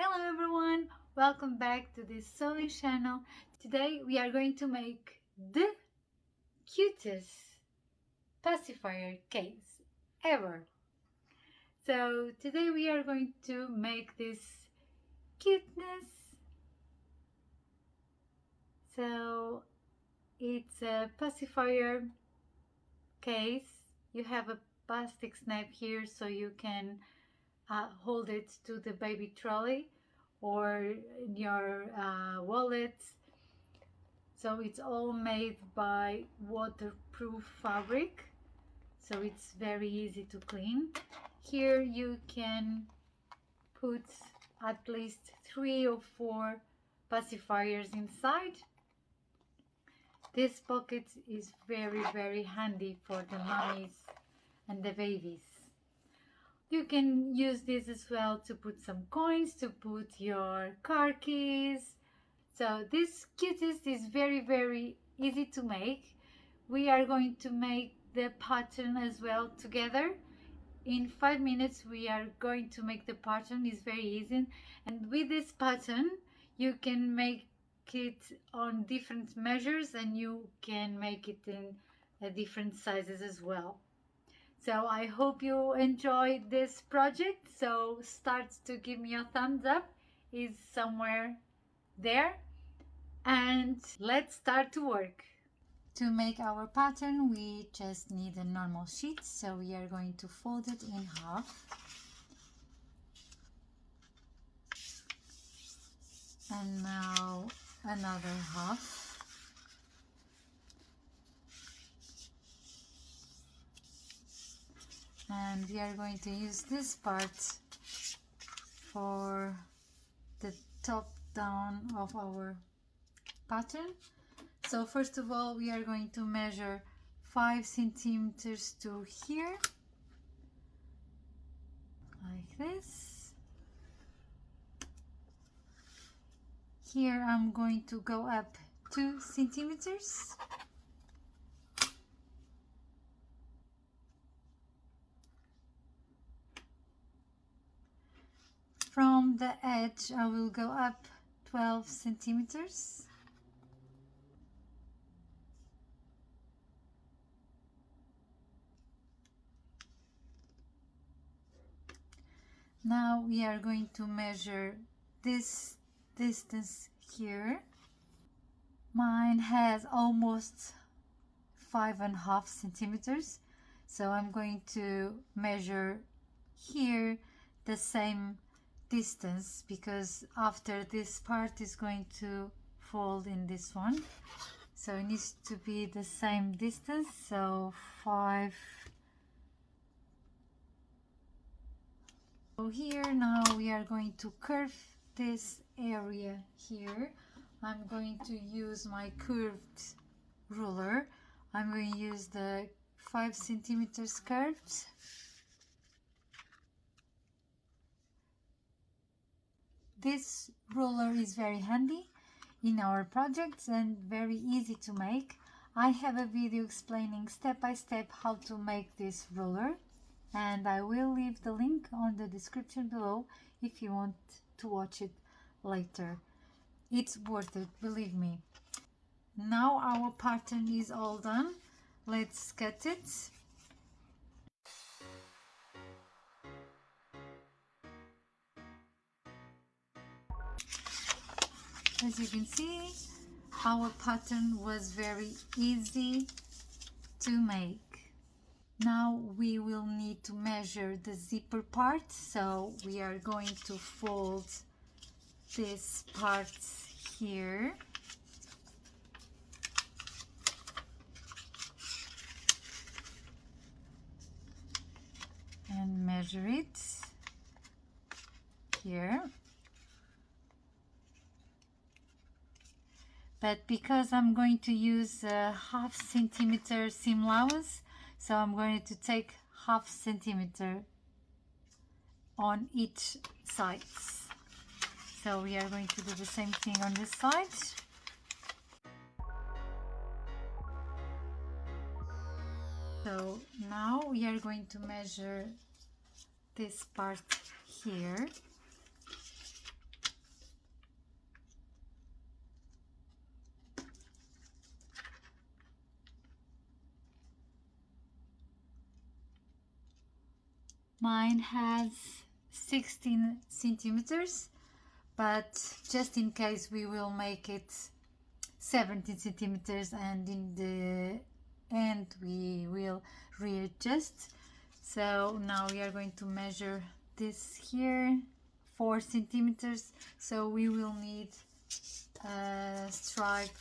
Hello everyone, welcome back to this sewing channel. Today we are going to make the cutest pacifier case ever. So today we are going to make this cuteness. So it's a pacifier case. You have a plastic snap here so you can hold it to the baby trolley or in your wallet. So it's all made by waterproof fabric, so it's very easy to clean. Here you can put at least 3 or 4 pacifiers inside. This pocket is very handy for the mummies and the babies. You can use this as well to put some coins, to put your car keys. So this cutest is very easy to make. We are going to make the pattern as well together. In 5 minutes we are going to make the pattern. It's very easy, and with this pattern you can make it on different measures and you can make it in different sizes as well. So I hope you enjoy this project. So start to give me a thumbs up is somewhere there, and let's start to work. To make our pattern we just need a normal sheet, so we are going to fold it in half and now another half. And we are going to use this part for the top down of our pattern. So first of all we are going to measure 5 centimeters to here, like this. Here I'm going to go up 2 centimeters. From the edge I will go up 12 centimeters. Now we are going to measure this distance here. Mine has almost 5.5 centimeters, so I'm going to measure here the same distance, because after this part is going to fold in this one, so it needs to be the same distance. So 5. So here now we are going to curve this area here. I'm going to use my curved ruler. I'm going to use the 5 centimeters curved. This ruler is very handy in our projects and very easy to make. I have a video explaining step by step how to make this ruler, and I will leave the link on the description below if you want to watch it later. It's worth it, believe me. Now our pattern is all done. Let's cut it. As you can see, our pattern was very easy to make. Now we will need to measure the zipper part, so we are going to fold this part here. And measure it here. But because I'm going to use a 1/2 centimeter seam allowance, so I'm going to take 1/2 centimeter on each side. So we are going to do the same thing on this side. So now we are going to measure this part here. Mine has 16 centimeters, but just in case we will make it 17 centimeters, and in the end we will readjust. So now we are going to measure this here, 4 centimeters. So we will need a stripe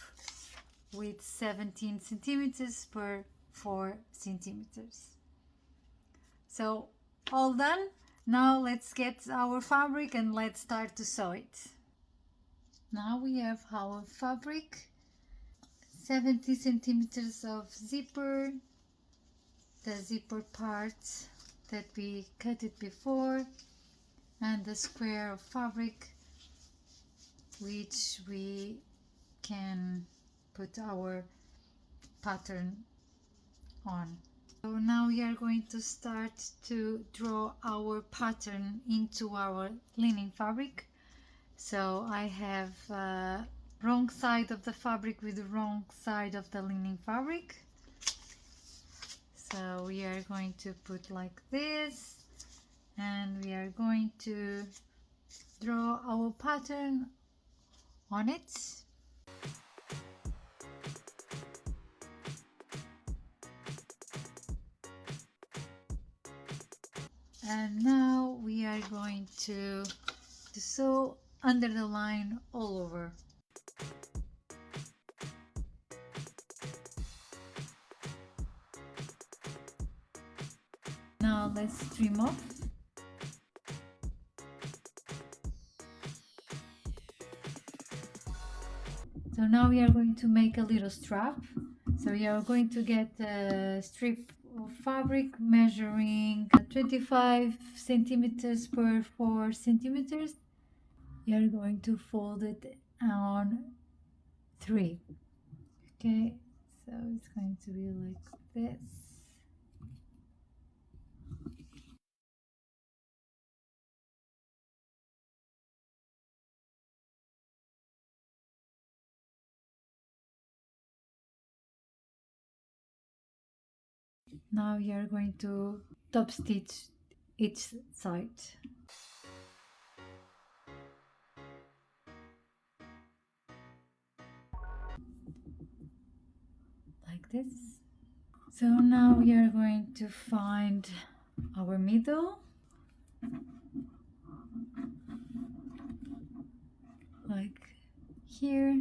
with 17 centimeters per 4 centimeters. So all done. Now let's get our fabric and let's start to sew it. Now we have our fabric, 70 centimeters of zipper, the zipper part that we cut it before, and the square of fabric which we can put our pattern on. So now we are going to start to draw our pattern into our linen fabric. So I have wrong side of the fabric with the wrong side of the linen fabric. So we are going to put like this, and we are going to draw our pattern on it. And now we are going to sew under the line all over. Now let's trim off. So now we are going to make a little strap. So we are going to get a strip of fabric measuring 25 centimeters per 4 centimeters. We are going to fold it on 3. Okay, so it's going to be like this. Now we are going to top stitch each side. Like this. So now we are going to find our middle, like here.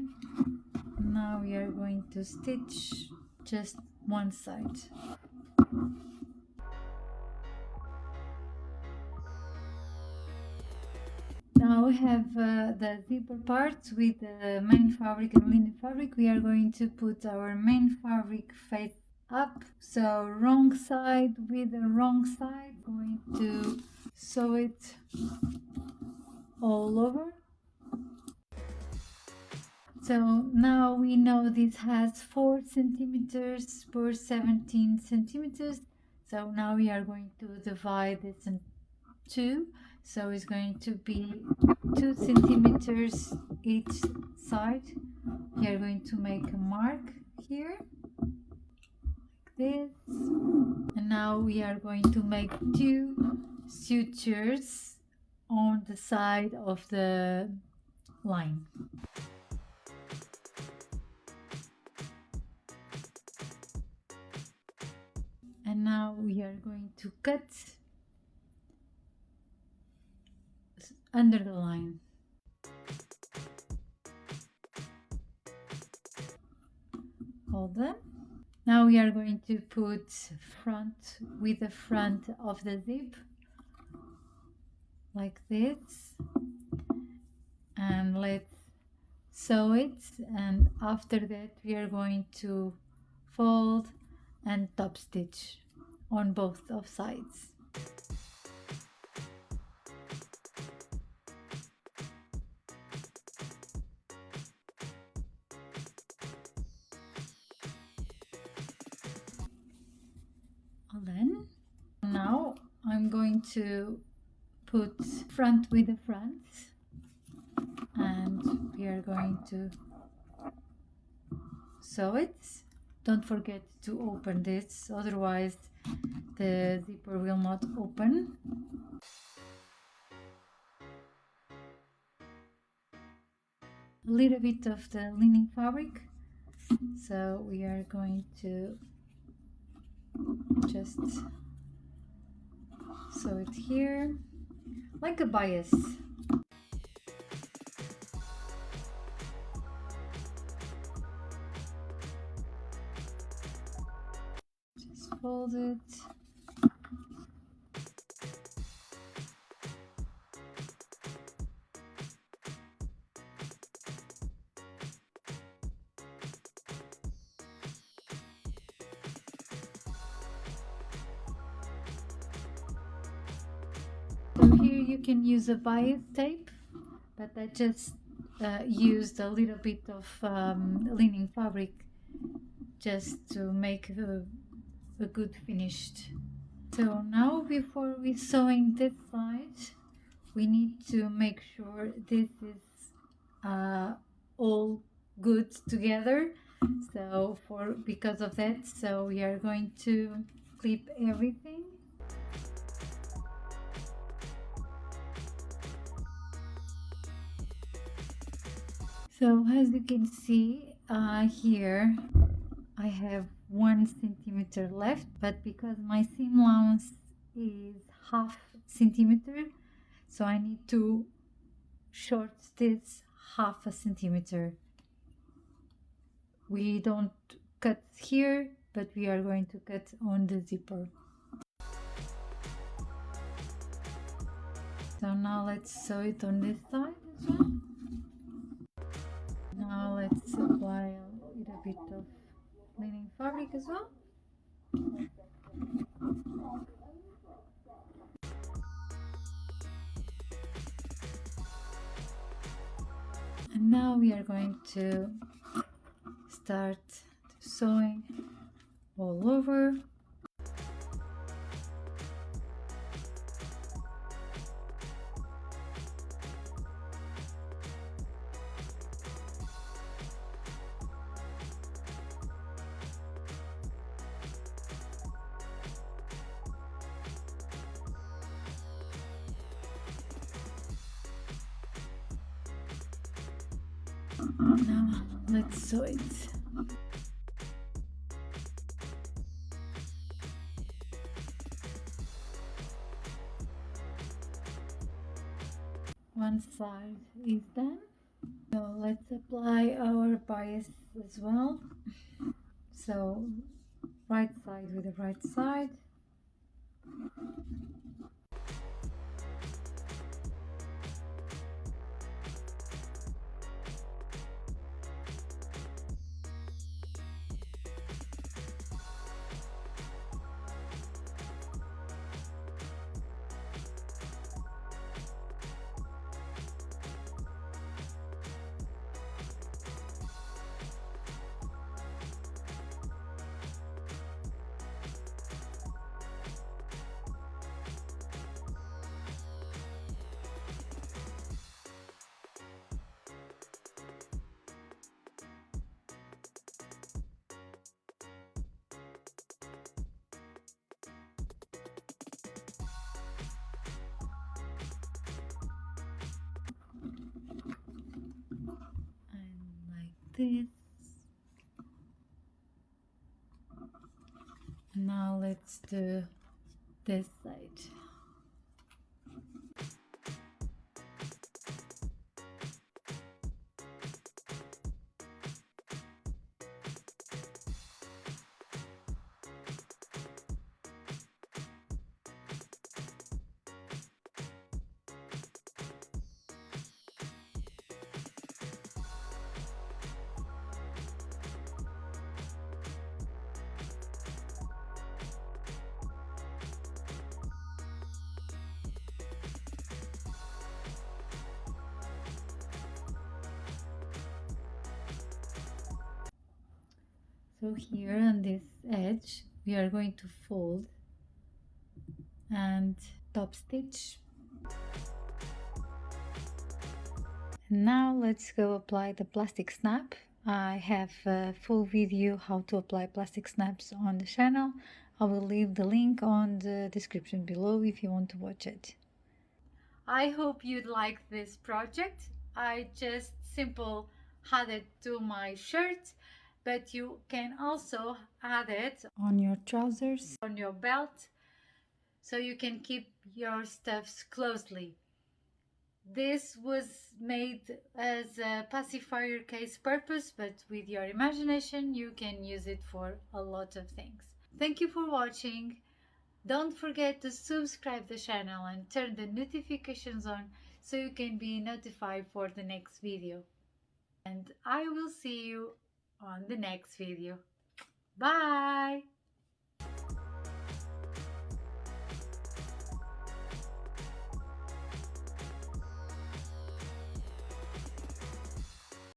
Now we are going to stitch just one side. Now we have the zipper part with the main fabric and linen fabric. We are going to put our main fabric face up, so wrong side with the wrong side. Going to sew it all over. So now we know this has 4 centimeters per 17 centimeters. So now we are going to divide this in 2. So it's going to be 2 centimeters each side. We are going to make a mark here, like this. And now we are going to make 2 sutures on the side of the line. And now we are going to cut under the line. Hold on. Now we are going to put front with the front of the zip, like this, and let's sew it. And after that we are going to fold and top stitch on both of sides. Then now I'm going to put front with the front, and we are going to sew it. Don't forget to open this, otherwise the zipper will not open. A little bit of the lining fabric, so we are going to just sew it here like a bias. Just fold it. So here you can use a bias tape, but I just used a little bit of lining fabric just to make a good finished. So now before we sewing this side, we need to make sure this is all good together. So because of that, so we are going to clip everything. So as you can see here, I have 1 centimeter left, but because my seam allowance is half centimeter, so I need to short this half a centimeter. We don't cut here, but we are going to cut on the zipper. So now let's sew it on this side as well. Now let's apply a little bit of lining fabric as well. And now we are going to start sewing all over. Now let's sew it. One side is done. So let's apply our bias as well. So right side with the right side. This. Now let's do this side. So here on this edge we are going to fold and top stitch. Now let's go apply the plastic snap. I have a full video how to apply plastic snaps on the channel. I will leave the link on the description below if you want to watch it. I hope you'd like this project. I just simple add it to my shirt, but you can also add it on your trousers, on your belt, so you can keep your stuffs closely. This was made as a pacifier case purpose, but with your imagination you can use it for a lot of things. Thank you for watching. Don't forget to subscribe the channel and turn the notifications on so you can be notified for the next video. And I will see you on the next video. Bye!